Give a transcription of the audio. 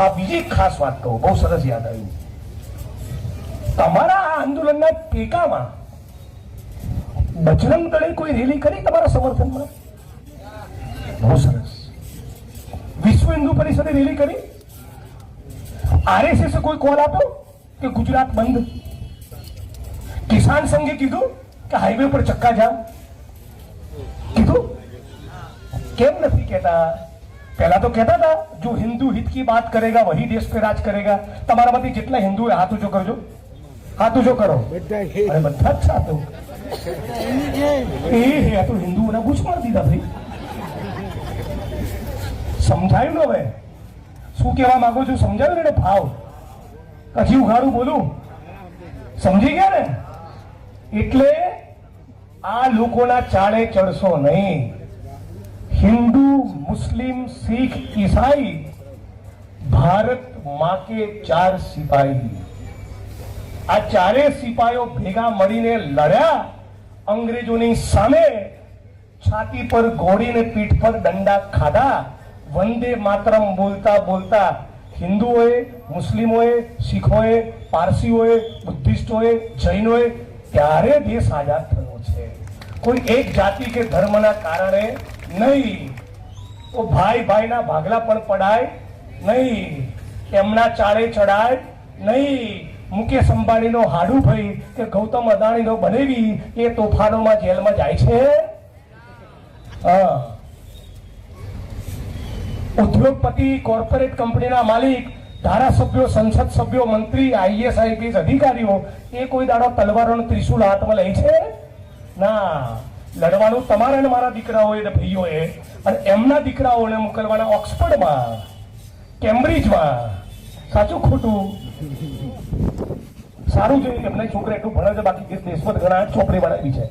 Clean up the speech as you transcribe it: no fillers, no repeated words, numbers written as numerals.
હા, બીજી એક ખાસ વાત કહું, બહુ સરસ યાદ આવ્યું. તમારા આ આંદોલનના ટેકામાં બજરંગ દળે કોઈ રેલી કરી તમારા સમર્થનમાં? બહુ સરસ. વિશ્વ હિન્દુ પરિષદે રેલી કરી? આરએસએસ કોઈ કોલ આપ્યો કે ગુજરાત બંધ? કિસાન સંઘે કીધું કે હાઈવે પર ચક્કા જામ? કીધું? કેમ નથી કહેતા? पहला तो कहता था जो हिंदू हित की बात करेगा वही देश पे राज करेगा. તમારામાંથી જેટલા હિન્દુ હાથ ઊંચો કરજો, હાથ ઊંચો કરો. અરે બધા જ સાથ એ તો હિન્દુઓના ગુચ મારી દીધા ભાઈ. સમજાયું ને? હવે શું કહેવા માંગુ છું સમજાયું ને? ભાવ કથી ઉઘાડું બોલું? સમજી ગયા ને? એટલે આ લોકોના ચાળે ચડશો નહીં. हिंदू, मुस्लिम, सिख, ईसाई, भारत मां के 4 सिपाही. आ चारे सिपाहीओ भेगा मळीने लड्या अंग्रेजोनी सामे. छाती पर घोड़ीने पीठ पर दंडा खाधा. वंदे मातरम बोलता बोलता हिंदुओए, मुस्लिमोए, सिखोए, पारसीओए, बुद्धिस्टोए, जैनोए त्यारे देश आजाद थयो छे. कोई एक जाति के धर्मना कारणे नहीं. तो भाई भाई ना भागला पण पड़ाय नहीं. एमना चाळे चढ़ाय नहीं. मुकेश अंबाणी नो हाडू भाई के गौतम अदाणी नो बनेवी ए तोफानो में जेल में जाय छे. उद्योगपति, कॉर्पोरेट कंपनी ना मालिक, धारासभ्यो, संसद सभ्यो, मंत्री, आईएएस आईपीएस अधिकारीओ ए कोई दाड़ो तलवारों त्रिशूल हाथ में लई छे ना. લડવાનું તમારા ને મારા દીકરાઓએ ને ભાઈઓએ, અને એમના દીકરાઓને મોકલવાના ઓક્સફર્ડમાં, કેમ્બ્રિજમાં. સાચું ખોટું? સારું છે એમના છોકરા એટલું ભણે છે, બાકી દેશમાં ઘણા ચોપડી બનાવી છે.